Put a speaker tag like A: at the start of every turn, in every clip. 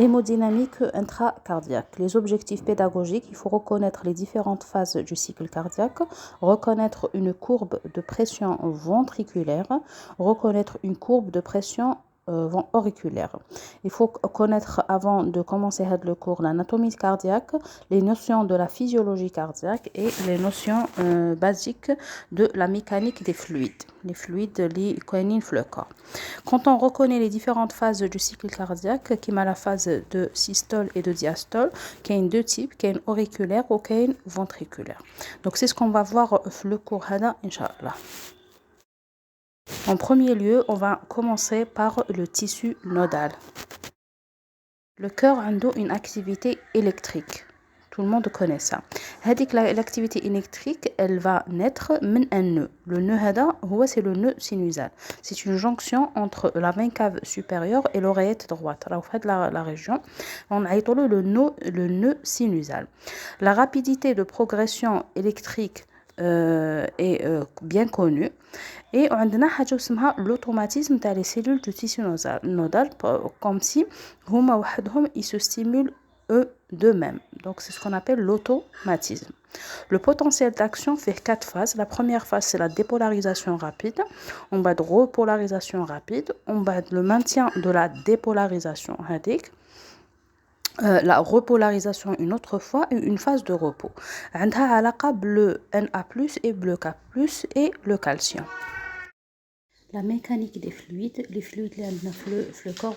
A: Hémodynamique intracardiaque. Les objectifs pédagogiques, il faut reconnaître les différentes phases du cycle cardiaque, reconnaître une courbe de pression ventriculaire, reconnaître une courbe de pression auriculaire. Il faut connaître avant de commencer le cours l'anatomie cardiaque, les notions de la physiologie cardiaque et les notions basiques de la mécanique des fluides, les fluides li koyanin في le corps. Quand on reconnaît les différentes phases du cycle cardiaque, qui est la phase de systole et de diastole, qui a deux types, qui est auriculaire ou qui est ventriculaire. Donc c'est ce qu'on va voir le cours hada inchallah. En premier lieu, on va commencer par le tissu nodal. Le cœur a une activité électrique. Tout le monde connaît ça. L'activité électrique, elle va naître d'un nœud. Le nœud c'est le nœud sinusal. C'est une jonction entre la veine cave supérieure et l'oreillette droite. Alors, vous faites la région, on a le nœud sinusal. La rapidité de progression électrique est bien connue. Et on a l'automatisme des cellules du tissu nodal, comme si ils se stimulent eux d'eux-mêmes. Donc c'est ce qu'on appelle l'automatisme. Le potentiel d'action fait 4 phases. La première phase, c'est la dépolarisation rapide. On va de repolarisation rapide. On va le maintien de la dépolarisation radique. La repolarisation une autre fois et une phase de repos. On a bleu Na+, et bleu K+, et le calcium. La mécanique des fluides, les fluides le corps,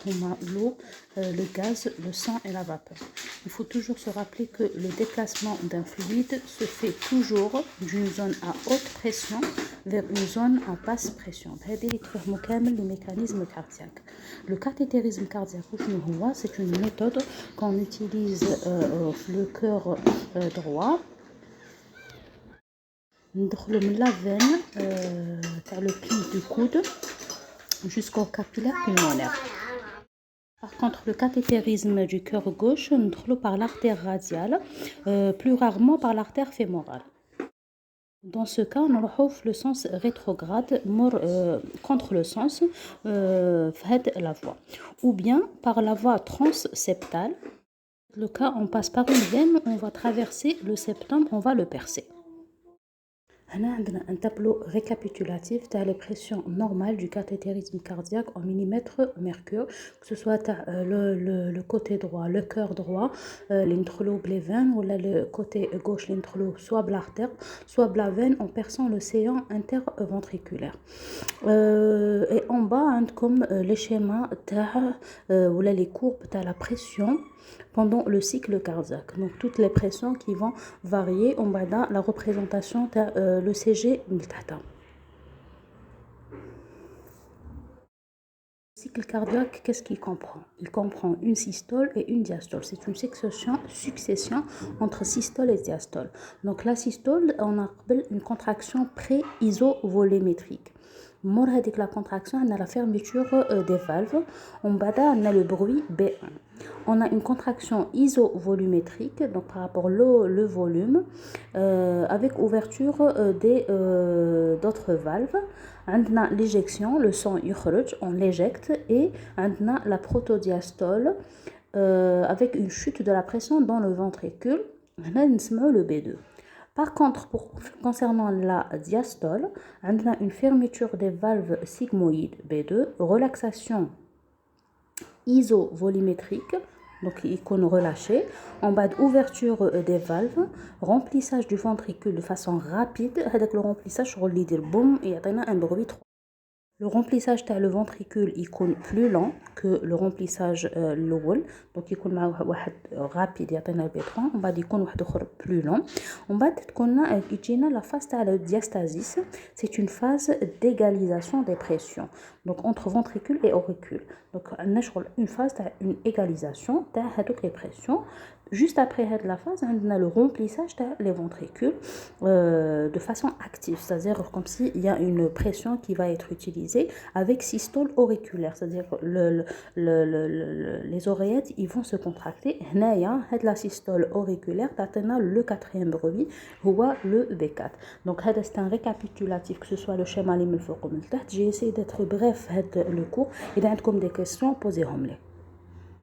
A: l'eau, le gaz, le sang et la vapeur. Il faut toujours se rappeler que le déplacement d'un fluide se fait toujours d'une zone à haute pression vers une zone à basse pression. C'est le mécanisme cardiaque. Le cathétérisme cardiaque, c'est une méthode qu'on utilise le cœur droit. ندخلوا من la veine تاع le pli du coude jusqu'au capillaire pulmonaire. Par contre, le cathétérisme du cœur gauche, ندخلوا par l'artère radiale, plus rarement par l'artère fémorale. Dans ce cas, on retrouve le sens rétrograde contre le sens la voie, ou bien par la voie transseptale. Le cas, on passe par une veine, on va traverser le septum, on va le percer. On a un tableau récapitulatif de la pression normale du cathétérisme cardiaque en millimètres mercure, que ce soit le côté droit, le cœur droit, l'introlo les veines, ou le côté gauche, l'introlo soit l'artère, soit la veine en perçant l'océan interventriculaire. Et en bas, comme les schémas ou les courbes de la pression pendant le cycle cardiaque. Donc toutes les pressions qui vont varier, on va dans la représentation de l'ECG. Le cycle cardiaque, qu'est-ce qu'il comprend? Il comprend une systole et une diastole. C'est une succession entre systole et diastole. Donc la systole, on appelle une contraction pré-isovolumétrique. Mort avec la contraction, on a la fermeture des valves. On a le bruit B1. On a une contraction isovolumétrique, donc par rapport le volume, avec ouverture d'autres valves. On a l'éjection, le sang يخرج, on l'éjecte, et on a la protodiastole avec une chute de la pression dans le ventricule. On a le B2. Par contre, concernant la diastole, on a une fermeture des valves sigmoïdes B2, relaxation isovolumétrique, donc il est relâché, en bas d'ouverture des valves, remplissage du ventricule de façon rapide, avec le remplissage sur l'idée boum, et il y a un bruit 3. Le remplissage de le ventricule il est plus lent que le remplissage l'eau, donc il est rapide, il y a un B3, on va dire qu'on est plus lent. On va dire qu'on a la phase de la diastasis, c'est une phase d'égalisation des pressions, donc entre ventricule et auricule. Donc on a une phase d'une égalisation de les pressions. Juste après la phase, on a le remplissage des ventricules de façon active, c'est-à-dire comme s'il y a une pression qui va être utilisée avec systole auriculaire, c'est-à-dire les oreillettes ils vont se contracter. La systole auriculaire, le quatrième bruit, le B4. Donc c'est un récapitulatif, que ce soit le schéma. J'ai essayé d'être bref le cours. Il y a des questions, posez-les.